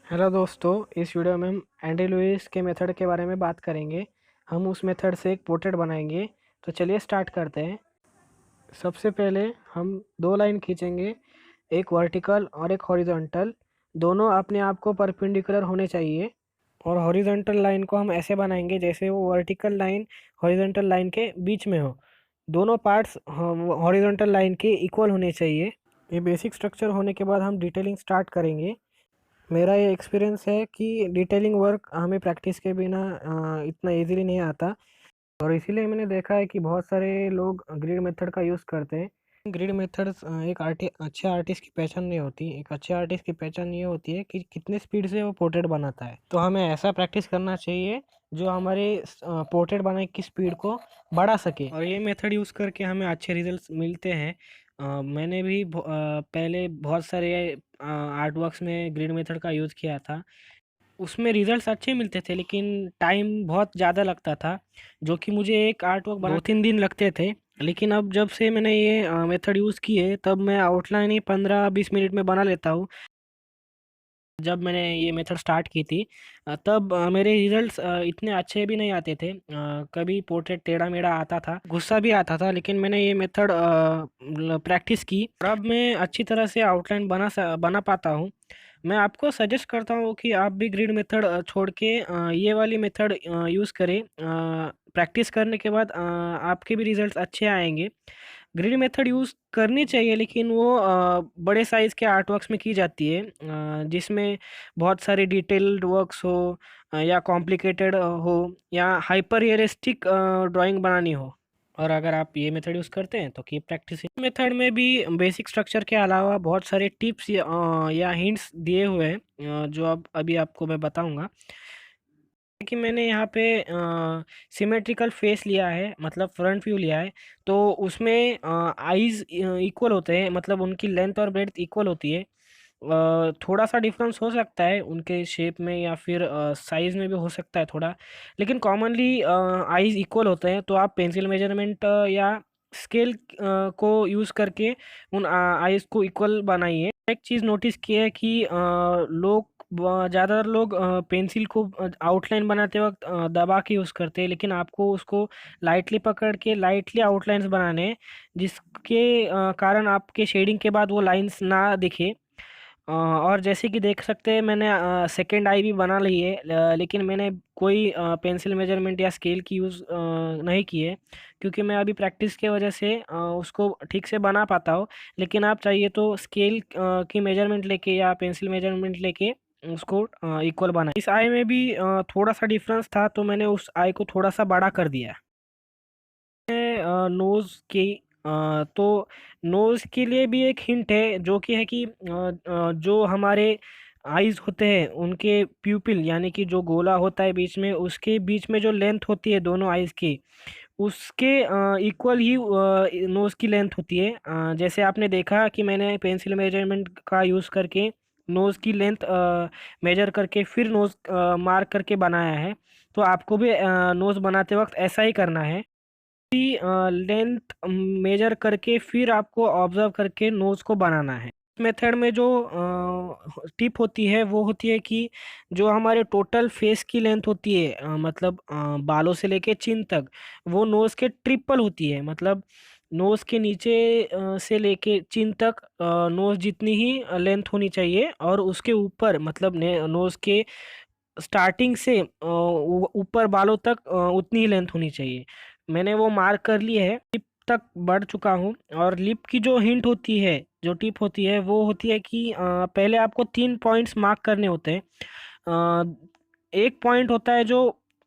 Hello दोस्तों, इस video में हम एंडी लुइस के मेथड के बारे में बात करेंगे। हम उस मेथड से एक पोर्ट्रेट बनाएंगे। तो चलिए स्टार्ट करते हैं। सबसे पहले हम दो लाइन खींचेंगे, एक वर्टिकल और एक हॉरिजॉन्टल। दोनों अपने आप को परपेंडिकुलर होने चाहिए। और हॉरिजॉन्टल लाइन को हम ऐसे बनाएंगे जैसे वो वर्टिकल लाइन हॉरिजॉन्टल लाइन के बीच में हो। दोनों पार्ट्स हॉरिजॉन्टल लाइन के इक्वल होने चाहिए। ये बेसिक स्ट्रक्चर होने के बाद हम डिटेलिंग स्टार्ट करेंगे। मेरा ये एक्सपीरियंस है कि डिटेलिंग वर्क हमें प्रैक्टिस के बिना इतना इजीली नहीं आता। और इसीलिए मैंने देखा है कि बहुत सारे लोग ग्रिड मेथड का यूज़ करते हैं। ग्रिड मेथड्स एक अच्छे आर्टिस्ट की पहचान नहीं होती। एक अच्छे आर्टिस्ट की पहचान ये होती है कि कितने स्पीड से वो पोर्ट्रेट बनाता है। तो हमें ऐसा प्रैक्टिस करना चाहिए जो हमारे पोर्ट्रेट बनाने की स्पीड को बढ़ा सके। और ये मेथड यूज़ करके हमें अच्छे रिजल्ट्स मिलते हैं। मैंने भी पहले बहुत सारे आर्ट वर्क्स में ग्रिड मेथड का यूज़ किया था। उसमें रिजल्ट्स अच्छे मिलते थे लेकिन टाइम बहुत ज़्यादा लगता था, जो कि मुझे एक आर्ट वर्क बना 2-3 दिन लगते थे। लेकिन अब जब से मैंने ये मेथड यूज़ की है तब मैं आउटलाइन ही 15-20 मिनट में बना लेता हूँ। जब मैंने ये मेथड स्टार्ट की थी तब मेरे रिजल्ट्स इतने अच्छे भी नहीं आते थे। कभी पोर्ट्रेट टेढ़ा मेढ़ा आता था, गुस्सा भी आता था। लेकिन मैंने ये मेथड प्रैक्टिस की और अब मैं अच्छी तरह से आउटलाइन बना पाता हूँ। मैं आपको सजेस्ट करता हूँ कि आप भी ग्रिड मेथड छोड़ के ये वाली मेथड यूज़ करें। प्रैक्टिस करने के बाद आपके भी रिजल्ट्स अच्छे आएंगे। ग्रिड मेथड यूज़ करनी चाहिए लेकिन वो बड़े साइज़ के आर्ट वर्क्स में की जाती है, जिसमें बहुत सारे डिटेल्ड वर्क्स हो या कॉम्प्लिकेटेड हो या हाइपर रियलिस्टिक ड्राइंग बनानी हो। और अगर आप ये मेथड यूज़ करते हैं तो कीप प्रैक्टिसिंग। मेथड में भी बेसिक स्ट्रक्चर के अलावा बहुत सारे टिप्स या हिंट्स दिए हुए हैं, जो अब अभी आपको मैं बताऊंगा। कि मैंने यहाँ पे सिमेट्रिकल फेस लिया है, मतलब फ्रंट व्यू लिया है। तो उसमें आईज इक्वल होते हैं, मतलब उनकी लेंथ और ब्रेड्थ इक्वल होती है। थोड़ा सा डिफरेंस हो सकता है उनके शेप में या फिर साइज़ में भी हो सकता है थोड़ा, लेकिन कॉमनली आईज इक्वल होते हैं। तो आप पेंसिल मेजरमेंट या स्केल को यूज़ करके उन आईज को इक्वल बनाइए। एक चीज़ नोटिस की है कि ज़्यादातर लोग पेंसिल को आउटलाइन बनाते वक्त दबा के यूज़ करते हैं, लेकिन आपको उसको लाइटली पकड़ के लाइटली आउटलाइंस बनाने हैं, जिसके कारण आपके शेडिंग के बाद वो लाइंस ना दिखे। और जैसे कि देख सकते हैं मैंने सेकेंड आई भी बना ली है, लेकिन मैंने कोई पेंसिल मेजरमेंट या स्केल की यूज़ नहीं की है, क्योंकि मैं अभी प्रैक्टिस की वजह से उसको ठीक से बना पाता हूँ। लेकिन आप चाहिए तो स्केल की मेजरमेंट लेके या पेंसिल मेजरमेंट लेके उसको इक्वल बना। इस आई में भी थोड़ा सा डिफरेंस था तो मैंने उस आई को थोड़ा सा बड़ा कर दिया। नोज़ की तो नोज़ के लिए भी एक हिंट है, जो कि है कि जो हमारे आईज होते हैं उनके प्यूपिल यानी कि जो गोला होता है बीच में, उसके बीच में जो लेंथ होती है दोनों आईज की, उसके इक्वल ही नोज़ की लेंथ होती है। जैसे आपने देखा कि मैंने पेंसिल मेजरमेंट का यूज़ करके नोज़ की लेंथ मेजर करके फिर नोज़ मार्क करके बनाया है। तो आपको भी नोज़ बनाते वक्त ऐसा ही करना है कि लेंथ मेजर करके फिर आपको ऑब्जर्व करके नोज को बनाना है। मेथड में जो टिप होती है वो होती है कि जो हमारे टोटल फेस की लेंथ होती है, मतलब बालों से लेके चिन तक, वो नोज के ट्रिपल होती है। मतलब नोज के नीचे से लेके चिन तक नोज जितनी ही लेंथ होनी चाहिए, और उसके ऊपर मतलब नोज के स्टार्टिंग से ऊपर बालों तक उतनी ही लेंथ होनी चाहिए। मैंने वो मार्क कर ली है, लिप तक बढ़ चुका हूँ। और लिप की जो हिंट होती है, जो टिप होती है, वो होती है कि पहले आपको 3 पॉइंट्स मार्क करने होते हैं। एक पॉइंट होता है जो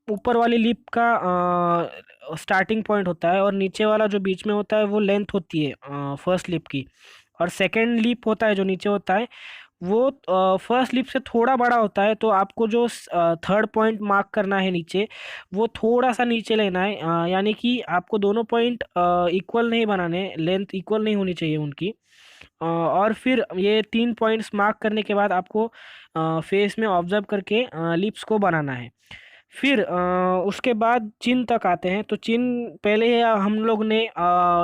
ऊपर वाली लिप का स्टार्टिंग पॉइंट होता है, और नीचे वाला जो बीच में होता है वो लेंथ होती है फर्स्ट लिप की। और सेकेंड लिप होता है जो नीचे होता है, वो फर्स्ट लिप से थोड़ा बड़ा होता है। तो आपको जो थर्ड पॉइंट मार्क करना है नीचे, वो थोड़ा सा नीचे लेना है। यानी कि आपको दोनों पॉइंट इक्वल नहीं बनाने, लेंथ इक्वल नहीं होनी चाहिए उनकी। और फिर ये 3 पॉइंट्स मार्क करने के बाद आपको फेस में ऑब्जर्व करके लिप्स को बनाना है। फिर उसके बाद चिन तक आते हैं। तो चिन पहले हम लोग ने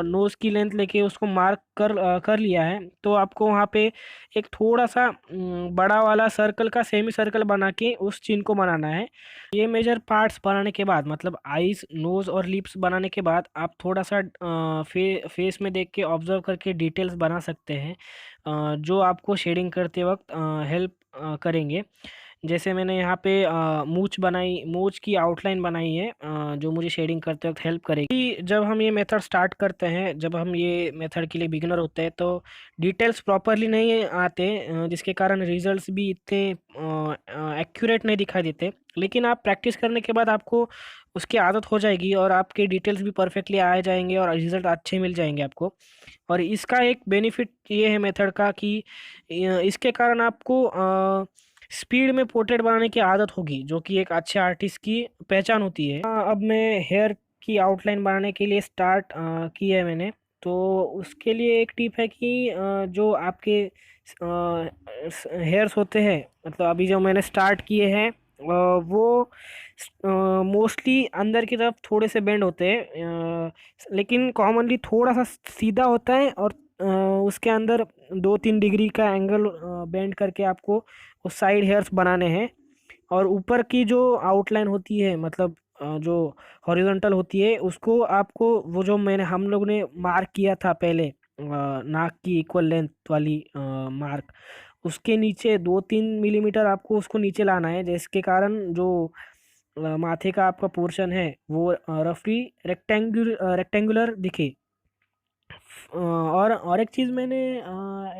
नोज की लेंथ लेके उसको मार्क कर लिया है। तो आपको वहाँ पे एक थोड़ा सा बड़ा वाला सर्कल का सेमी सर्कल बना के उस चिन को बनाना है। ये मेजर पार्ट्स बनाने के बाद, मतलब आईज, नोज और लिप्स बनाने के बाद, आप थोड़ा सा फेस में देख के ऑब्जर्व करके डिटेल्स बना सकते हैं, जो आपको शेडिंग करते वक्त हेल्प करेंगे। जैसे मैंने यहाँ पे मूंछ बनाई, मूंछ की आउटलाइन बनाई है, जो मुझे शेडिंग करते वक्त हेल्प करेगी। जब हम ये मेथड स्टार्ट करते हैं, जब हम ये मेथड के लिए बिगिनर होते हैं, तो डिटेल्स प्रॉपरली नहीं आते, जिसके कारण रिजल्ट्स भी इतने एक्यूरेट नहीं दिखाई देते। लेकिन आप प्रैक्टिस करने के बाद आपको उसकी आदत हो जाएगी और आपके डिटेल्स भी परफेक्टली आ जाएंगे और रिजल्ट अच्छे मिल जाएंगे आपको। और इसका एक बेनिफिट ये है मेथड का कि इसके कारण आपको स्पीड में पोर्ट्रेट बनाने की आदत होगी, जो कि एक अच्छे आर्टिस्ट की पहचान होती है। अब मैं हेयर की आउटलाइन बनाने के लिए स्टार्ट की है मैंने। तो उसके लिए एक टिप है कि जो आपके हेयर्स होते हैं, मतलब अभी जो मैंने स्टार्ट किए हैं, वो मोस्टली अंदर की तरफ थोड़े से बेंड होते हैं, लेकिन कॉमनली थोड़ा सा सीधा होता है। और उसके अंदर 2-3 डिग्री का एंगल बेंड करके आपको वो साइड हेयर्स बनाने हैं। और ऊपर की जो आउटलाइन होती है, मतलब जो हॉरिजॉन्टल होती है, उसको आपको वो जो मैंने हम लोग ने मार्क किया था पहले, नाक की इक्वल लेंथ वाली मार्क, उसके नीचे 2-3 मिलीमीटर आपको उसको नीचे लाना है, जिसके कारण जो माथे का आपका पोर्शन है वो रफली रेक्टेंगुलर दिखे। और एक चीज़ मैंने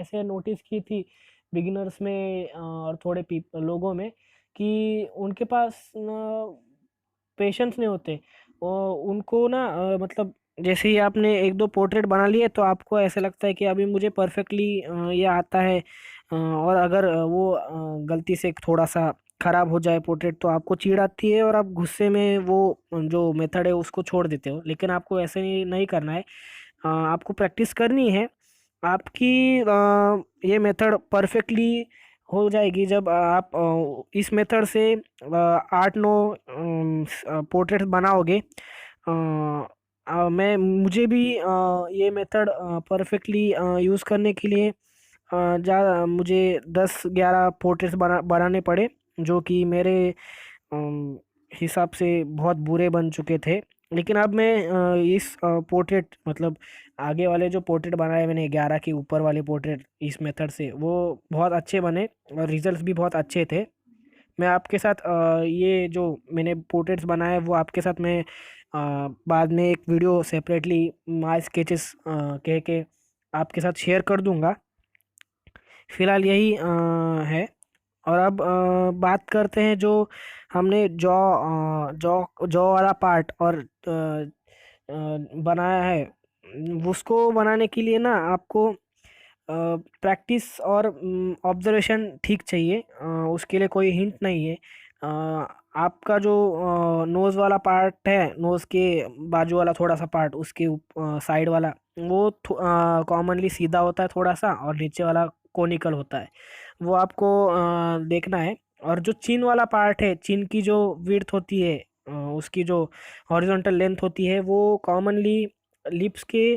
ऐसे नोटिस की थी बिगिनर्स में, और थोड़े लोगों में, कि उनके पास पेशेंस नहीं होते। उनको ना मतलब जैसे ही आपने एक दो पोर्ट्रेट बना लिए, तो आपको ऐसा लगता है कि अभी मुझे परफेक्टली ये आता है। और अगर वो गलती से थोड़ा सा खराब हो जाए पोर्ट्रेट, तो आपको चिढ़ आती है और आप गुस्से में वो जो मेथड है उसको छोड़ देते हो। लेकिन आपको ऐसे नहीं करना है। आपको प्रैक्टिस करनी है। आपकी ये मेथड परफेक्टली हो जाएगी जब आप इस मेथड से 8-9 पोर्ट्रेट बनाओगे। मुझे भी ये मेथड परफेक्टली यूज़ करने के लिए ज़्यादा मुझे 10-11 पोर्ट्रेट्स बनाने पड़े, जो कि मेरे हिसाब से बहुत बुरे बन चुके थे। लेकिन अब मैं इस पोर्ट्रेट, मतलब आगे वाले जो पोर्ट्रेट बनाए मैंने 11 के ऊपर वाले पोर्ट्रेट इस मेथड से, वो बहुत अच्छे बने और रिजल्ट्स भी बहुत अच्छे थे। मैं आपके साथ ये जो मैंने पोर्ट्रेट्स बनाए वो आपके साथ मैं बाद में एक वीडियो सेपरेटली माय स्केचेस कह के आपके साथ शेयर कर दूंगा। फिलहाल यही है। और अब बात करते हैं जो हमने जॉ वाला पार्ट और बनाया है। उसको बनाने के लिए ना आपको प्रैक्टिस और ऑब्जर्वेशन ठीक चाहिए। उसके लिए कोई हिंट नहीं है। आपका जो नोज़ वाला पार्ट है, नोज़ के बाजू वाला थोड़ा सा पार्ट, उसके साइड वाला, वो कॉमनली सीधा होता है थोड़ा सा, और नीचे वाला कोनिकल होता है। वो आपको देखना है। और जो चिन वाला पार्ट है, चिन की जो विड्थ होती है, उसकी जो हॉरिजॉन्टल लेंथ होती है, वो कॉमनली लिप्स के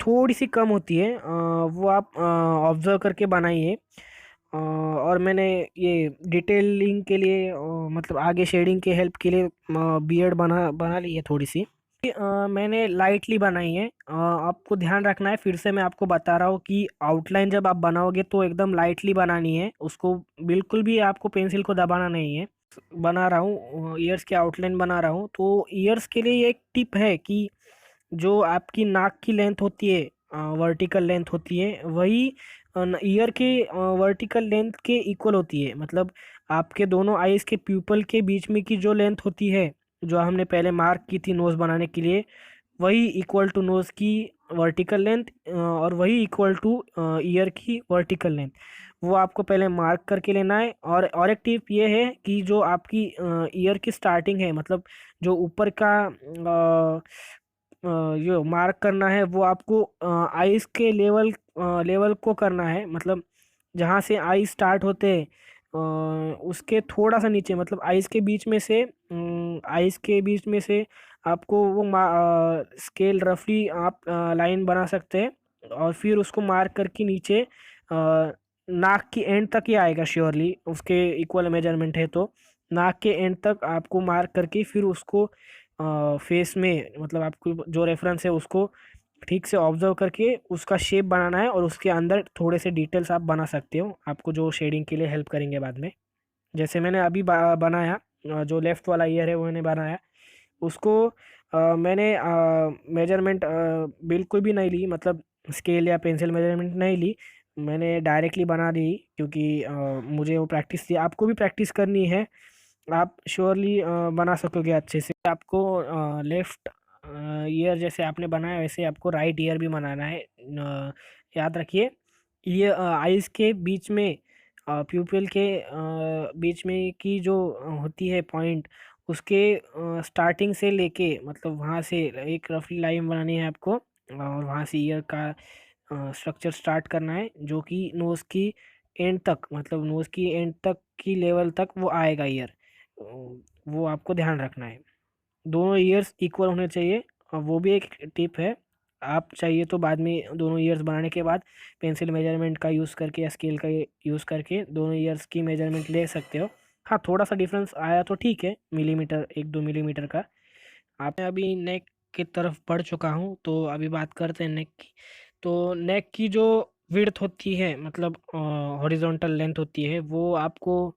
थोड़ी सी कम होती है। वो आप ऑब्जर्व करके बनाइए। और मैंने ये डिटेलिंग के लिए, मतलब आगे शेडिंग के हेल्प के लिए बियर्ड बना बना ली है थोड़ी सी। मैंने लाइटली बनाई है। आपको ध्यान रखना है, फिर से मैं आपको बता रहा हूँ कि आउटलाइन जब आप बनाओगे तो एकदम लाइटली बनानी है उसको। बिल्कुल भी आपको पेंसिल को दबाना नहीं है। बना रहा हूँ ईयर्स की आउटलाइन बना रहा हूँ। तो ईयर्स के लिए एक टिप है कि जो आपकी नाक की लेंथ होती है, वर्टिकल लेंथ होती है, वही ईयर के वर्टिकल लेंथ के इक्वल होती है। मतलब आपके दोनों आईज के प्यूपल के बीच में की जो लेंथ होती है, जो हमने पहले मार्क की थी नोज़ बनाने के लिए, वही इक्वल टू नोज़ की वर्टिकल लेंथ, और वही इक्वल टू ईयर की वर्टिकल लेंथ। वो आपको पहले मार्क करके लेना है। और एक टिप ये है कि जो आपकी ईयर की स्टार्टिंग है, मतलब जो ऊपर का जो मार्क करना है, वो आपको आइस के लेवल को करना है। मतलब जहाँ से आई स्टार्ट होते हैं, उसके थोड़ा सा नीचे, मतलब आइस के बीच में से, आइस के बीच में से आपको वो स्केल रफली आप लाइन बना सकते हैं, और फिर उसको मार्क करके नीचे नाक की एंड तक ही आएगा श्योरली, उसके इक्वल मेजरमेंट है तो नाक के एंड तक आपको मार्क करके फिर उसको फेस में, मतलब आपको जो रेफरेंस है उसको ठीक से ऑब्जर्व करके उसका शेप बनाना है, और उसके अंदर थोड़े से डिटेल्स आप बना सकते हो, आपको जो शेडिंग के लिए हेल्प करेंगे बाद में। जैसे मैंने अभी बनाया, जो लेफ़्ट वाला ईयर है वो मैंने बनाया, उसको मैंने मेजरमेंट बिल्कुल भी नहीं ली, मतलब स्केल या पेंसिल मेजरमेंट नहीं ली, मैंने डायरेक्टली बना दी, क्योंकि मुझे वो प्रैक्टिस थी, आपको भी प्रैक्टिस करनी है, आप श्योरली बना सकोगे अच्छे से। आपको लेफ्ट ईयर जैसे आपने बनाया वैसे आपको राइट ईयर भी बनाना है। याद रखिए, ये आइज़ के बीच में, प्यूपिल के बीच में की जो होती है पॉइंट, उसके स्टार्टिंग से लेके, मतलब वहाँ से एक रफली लाइन बनानी है आपको, और वहाँ से ईयर का स्ट्रक्चर स्टार्ट करना है, जो कि नोज़ की एंड तक, मतलब नोज़ की एंड तक की लेवल तक वो आएगा ईयर, वो आपको ध्यान रखना है। दोनों ईयर्स इक्वल होने चाहिए, और वो भी एक टिप है, आप चाहिए तो बाद में दोनों ईयर्स बनाने के बाद पेंसिल मेजरमेंट का यूज़ करके या स्केल का यूज़ करके दोनों ईयर्स की मेजरमेंट ले सकते हो। हाँ, थोड़ा सा डिफरेंस आया तो ठीक है, मिलीमीटर, 1-2 मिलीमीटर का। आप, मैं अभी नेक की तरफ बढ़ चुका हूँ, तो अभी बात करते हैं नेक की। तो नेक की जो विड्थ होती है, मतलब हॉरिजॉन्टल लेंथ होती है, वो आपको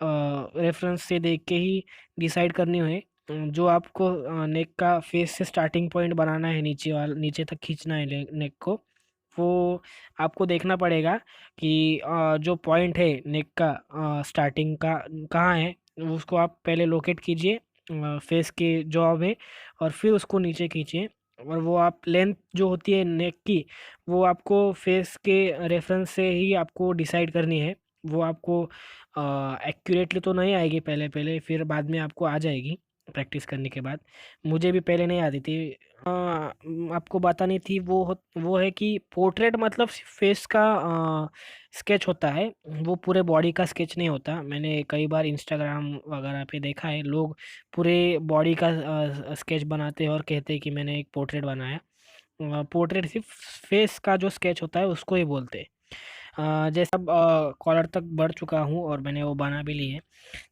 रेफरेंस से देख के ही डिसाइड करनी है। जो आपको नेक का फेस से स्टार्टिंग पॉइंट बनाना है, नीचे तक खींचना है नेक को, वो आपको देखना पड़ेगा कि जो पॉइंट है नेक का स्टार्टिंग का कहाँ है, उसको आप पहले लोकेट कीजिए फेस के जॉ में, और फिर उसको नीचे खींचिए, और वो आप लेंथ जो होती है नेक की, वो आपको फेस के रेफरेंस से ही आपको डिसाइड करनी है। वो आपको एक्यूरेटली तो नहीं आएगी पहले पहले, फिर बाद में आपको आ जाएगी प्रैक्टिस करने के बाद। मुझे भी पहले नहीं आती थी। आपको बतानी थी, वो है कि पोर्ट्रेट मतलब फेस का स्केच होता है, वो पूरे बॉडी का स्केच नहीं होता। मैंने कई बार इंस्टाग्राम वगैरह पे देखा है, लोग पूरे बॉडी का स्केच बनाते हैं और कहते हैं कि मैंने एक पोर्ट्रेट बनाया। पोर्ट्रेट सिर्फ फेस का जो स्केच होता है उसको ही बोलते हैं। जैसे अब कॉलर तक बढ़ चुका हूँ और मैंने वो बना भी ली है।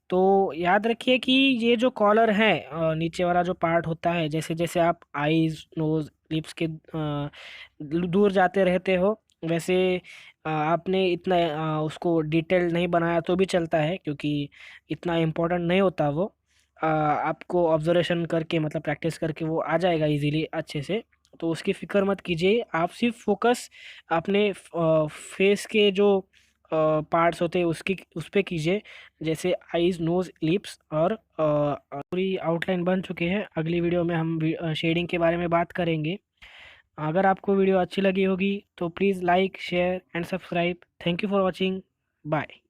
तो याद रखिए कि ये जो कॉलर है, नीचे वाला जो पार्ट होता है, जैसे जैसे आप आईज, नोज, लिप्स के दूर जाते रहते हो, वैसे आपने इतना उसको डिटेल नहीं बनाया तो भी चलता है, क्योंकि इतना इम्पोर्टेंट नहीं होता वो। आपको ऑब्जर्वेशन करके, मतलब प्रैक्टिस करके वो आ जाएगा इजीली अच्छे से, तो उसकी फ़िक्र मत कीजिए। आप सिर्फ फोकस अपने फेस के जो पार्ट्स होते हैं उसकी उस पे कीजिए, जैसे आईज, नोज, लिप्स, और पूरी आउटलाइन बन चुके हैं। अगली वीडियो में हम शेडिंग के बारे में बात करेंगे। अगर आपको वीडियो अच्छी लगी होगी तो please like, share and subscribe. Thank you for watching. Bye.